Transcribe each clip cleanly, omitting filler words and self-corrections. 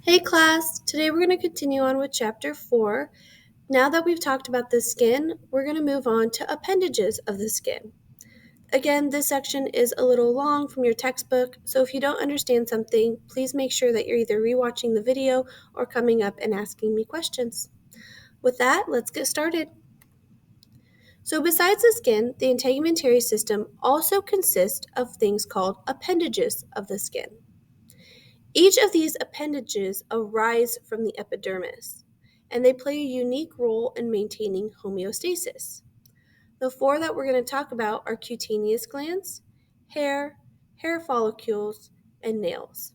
Hey class, today we're going to continue on with chapter 4. Now that we've talked about the skin, we're going to move on to appendages of the skin. Again, this section is a little long from your textbook, so if you don't understand something, please make sure that you're either rewatching the video or coming up and asking me questions. With that, let's get started. So besides the skin, the integumentary system also consists of things called appendages of the skin. Each of these appendages arise from the epidermis, and they play a unique role in maintaining homeostasis. The four that we're going to talk about are cutaneous glands, hair follicles, and nails.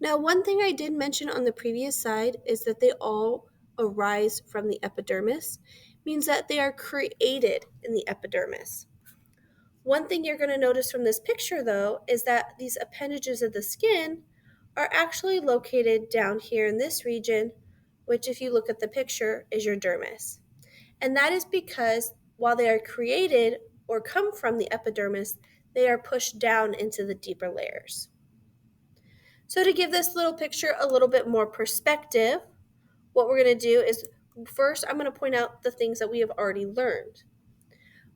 Now, one thing I did mention on the previous slide is that they all arise from the epidermis, means that they are created in the epidermis. One thing you're going to notice from this picture, though, is that these appendages of the skin are actually located down here in this region, which, if you look at the picture, is your dermis. And that is because while they are created or come from the epidermis, they are pushed down into the deeper layers. So to give this little picture a little bit more perspective, what we're going to do is first I'm going to point out the things that we have already learned.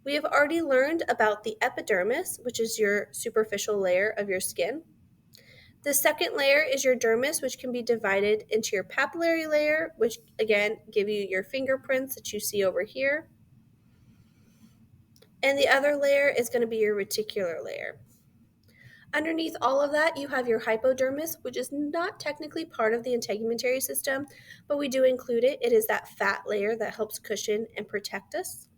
We have already learned about the epidermis, which is your superficial layer of your skin. The second layer is your dermis, which can be divided into your papillary layer, which again give you your fingerprints that you see over here. And the other layer is going to be your reticular layer. Underneath all of that, you have your hypodermis, which is not technically part of the integumentary system, but we do include it. It is that fat layer that helps cushion and protect us.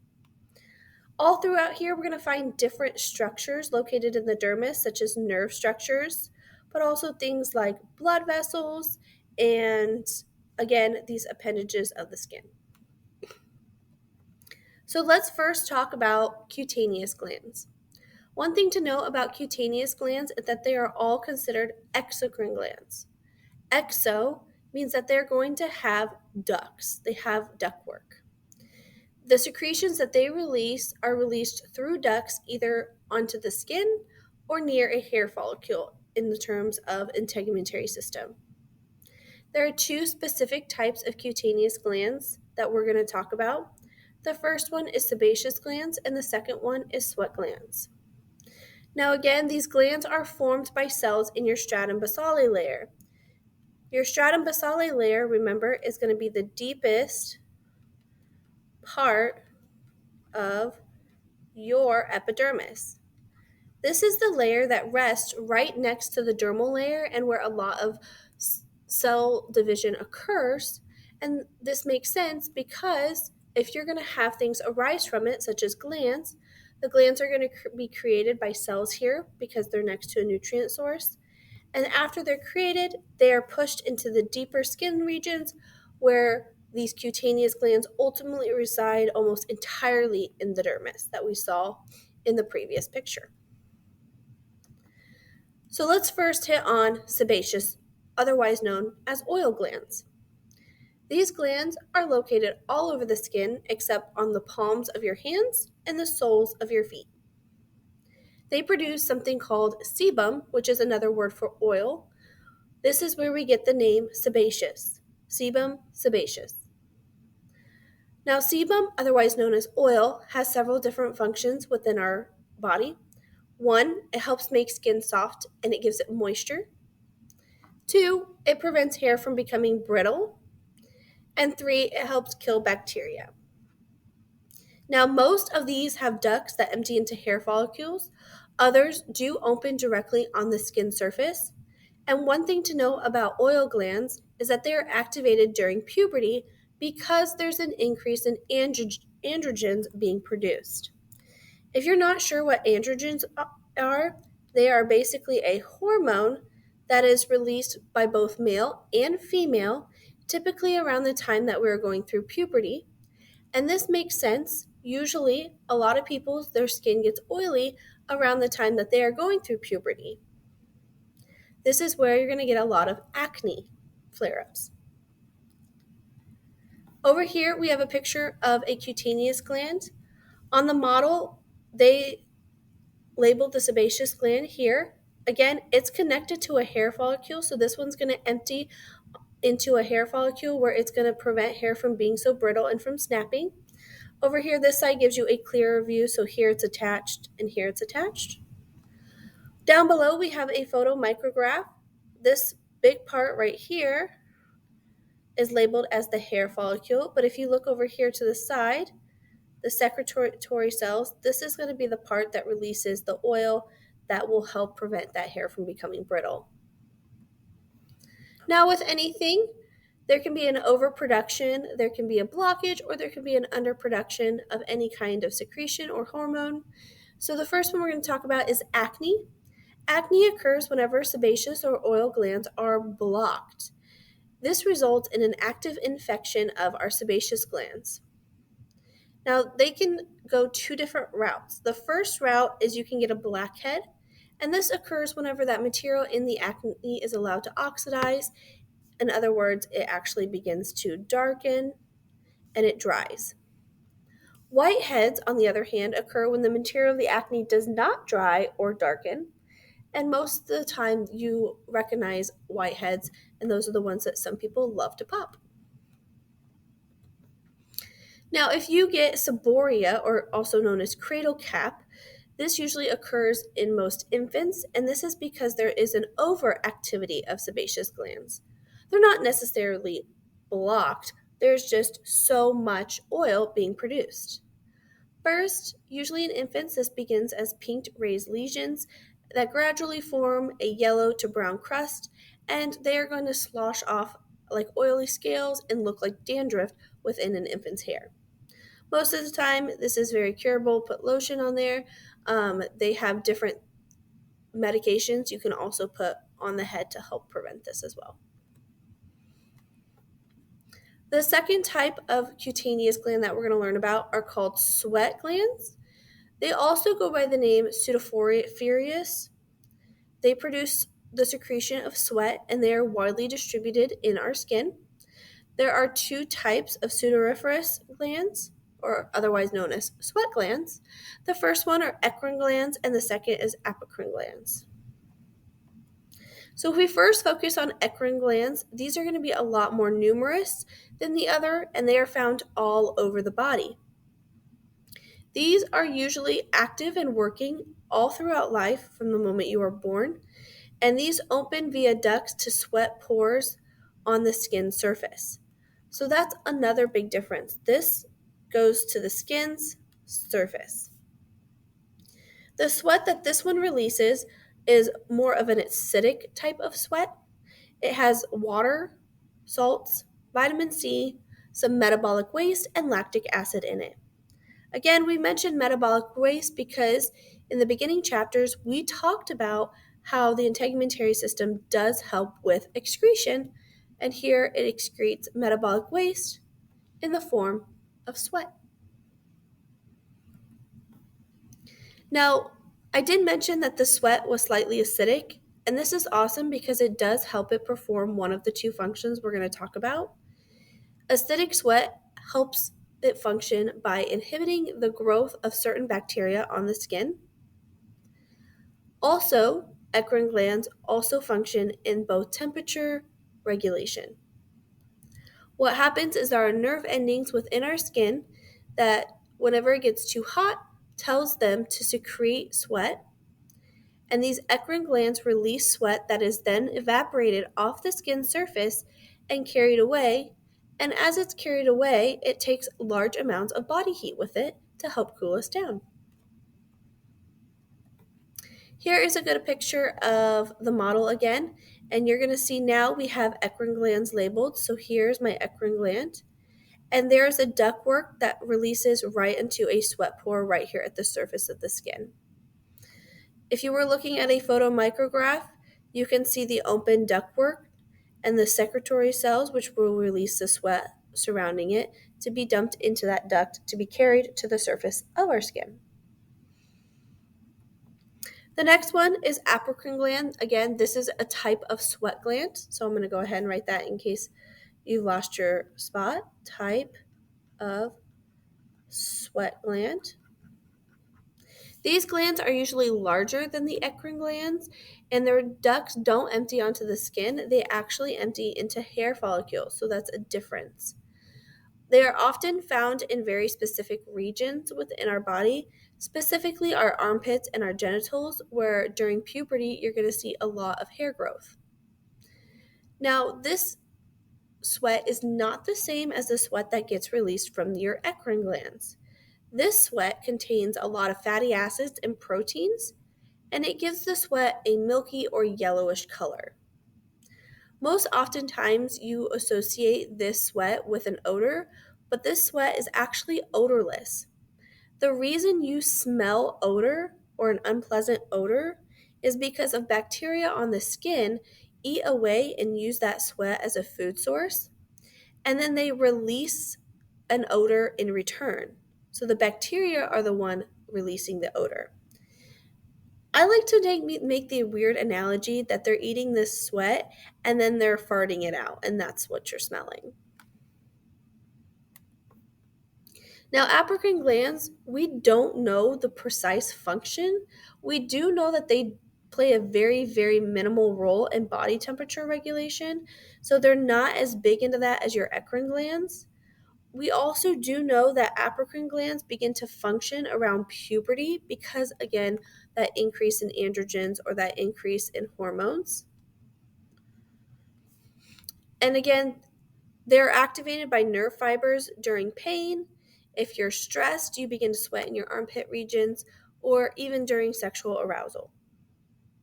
All throughout here, we're going to find different structures located in the dermis, such as nerve structures, but also things like blood vessels and, again, these appendages of the skin. So let's first talk about cutaneous glands. One thing to know about cutaneous glands is that they are all considered exocrine glands. Exo means that they're going to have ducts. They have ductwork. The secretions that they release are released through ducts either onto the skin or near a hair follicle in the terms of integumentary system. There are two specific types of cutaneous glands that we're going to talk about. The first one is sebaceous glands and the second one is sweat glands. Now again, these glands are formed by cells in your stratum basale layer. Your stratum basale layer, remember, is going to be the deepest part of your epidermis. This is the layer that rests right next to the dermal layer and where a lot of cell division occurs. And this makes sense because if you're going to have things arise from it, such as glands, the glands are going to be created by cells here because they're next to a nutrient source. And after they're created, they are pushed into the deeper skin regions where these cutaneous glands ultimately reside almost entirely in the dermis that we saw in the previous picture. So let's first hit on sebaceous, otherwise known as oil glands. These glands are located all over the skin except on the palms of your hands and the soles of your feet. They produce something called sebum, which is another word for oil. This is where we get the name sebaceous. Sebum, sebaceous. Now, sebum, otherwise known as oil, has several different functions within our body. One, it helps make skin soft and it gives it moisture. Two, it prevents hair from becoming brittle. And three, it helps kill bacteria. Now, most of these have ducts that empty into hair follicles. Others do open directly on the skin surface. And one thing to know about oil glands is that they are activated during puberty because there's an increase in androgens being produced. If you're not sure what androgens are, they are basically a hormone that is released by both male and female, typically around the time that we're going through puberty. And this makes sense. Usually, a lot of people, their skin gets oily around the time that they are going through puberty. This is where you're going to get a lot of acne flare-ups. Over here, we have a picture of a cutaneous gland. On the model, they labeled the sebaceous gland here Again, it's connected to a hair follicle, so this one's going to empty into a hair follicle where it's going to prevent hair from being so brittle and from snapping. Over here, this side gives you a clearer view, so here it's attached and here it's attached. Down below, we have a photomicrograph. This big part right here is labeled as the hair follicle, but if you look over here to the side, the secretory cells, this is going to be the part that releases the oil that will help prevent that hair from becoming brittle. Now, with anything, there can be an overproduction, there can be a blockage, or there can be an underproduction of any kind of secretion or hormone. So the first one we're going to talk about is acne. Acne occurs whenever sebaceous or oil glands are blocked. This results in an active infection of our sebaceous glands. Now, they can go two different routes. The first route is you can get a blackhead, and this occurs whenever that material in the acne is allowed to oxidize. In other words, it actually begins to darken and it dries. Whiteheads, on the other hand, occur when the material of the acne does not dry or darken. And most of the time you recognize whiteheads, and those are the ones that some people love to pop. Now, if you get saboria, or also known as cradle cap, this usually occurs in most infants, and this is because there is an overactivity of sebaceous glands. They're not necessarily blocked, there's just so much oil being produced. First, usually in infants, this begins as pink raised lesions that gradually form a yellow to brown crust, and they are going to slosh off like oily scales and look like dandruff within an infant's hair. Most of the time, this is very curable. Put lotion on there. They have different medications you can also put on the head to help prevent this as well. The second type of cutaneous gland that we're going to learn about are called sweat glands. They also go by the name pseudophorus. They produce the secretion of sweat, and they are widely distributed in our skin. There are two types of pseudophorus glands, or otherwise known as sweat glands. The first one are echron glands, and the second is apocrine glands. So if we first focus on echrane glands, these are going to be a lot more numerous than the other, and they are found all over the body. These are usually active and working all throughout life from the moment you are born, and these open via ducts to sweat pores on the skin surface. So that's another big difference. This goes to the skin's surface. The sweat that this one releases is more of an acidic type of sweat. It has water, salts, vitamin C, some metabolic waste, and lactic acid in it. Again, we mentioned metabolic waste because in the beginning chapters, we talked about how the integumentary system does help with excretion, and here it excretes metabolic waste in the form of sweat. Now, I did mention that the sweat was slightly acidic, and this is awesome because it does help it perform one of the two functions we're going to talk about. Acidic sweat helps it function by inhibiting the growth of certain bacteria on the skin. Also, echrane glands also function in both temperature regulation. What happens is there are nerve endings within our skin that whenever it gets too hot, tells them to secrete sweat, and these echrane glands release sweat that is then evaporated off the skin surface and carried away, and as it's carried away, it takes large amounts of body heat with it to help cool us down. Here is a good picture of the model again, and you're going to see now we have echrane glands labeled. So here's my echrane gland, and there's a ductwork that releases right into a sweat pore right here at the surface of the skin. If you were looking at a photomicrograph, you can see the open ductwork and the secretory cells, which will release the sweat surrounding it to be dumped into that duct to be carried to the surface of our skin. The next one is apocrine gland. Again, this is a type of sweat gland, so I'm going to go ahead and write that in case you've lost your spot. Type of sweat gland. These glands are usually larger than the echrane glands, And their ducts don't empty onto the skin, they actually empty into hair follicles, so that's a difference. They are often found in very specific regions within our body, specifically our armpits and our genitals, where during puberty you're going to see a lot of hair growth. Now, this sweat is not the same as the sweat that gets released from your echrane glands. This sweat contains a lot of fatty acids and proteins, and it gives the sweat a milky or yellowish color. Most oftentimes, you associate this sweat with an odor, but this sweat is actually odorless. The reason you smell odor or an unpleasant odor is because of bacteria on the skin eat away and use that sweat as a food source, and then they release an odor in return. So the bacteria are the one releasing the odor. I like to make the weird analogy that they're eating this sweat and then they're farting it out, and that's what you're smelling. Now, apocrine glands, we don't know the precise function. We do know that they play a very, very minimal role in body temperature regulation, so they're not as big into that as your eccrine glands. We also do know that apocrine glands begin to function around puberty because, again, that increase in androgens or that increase in hormones. And again, they're activated by nerve fibers during pain. If you're stressed, you begin to sweat in your armpit regions, or even during sexual arousal.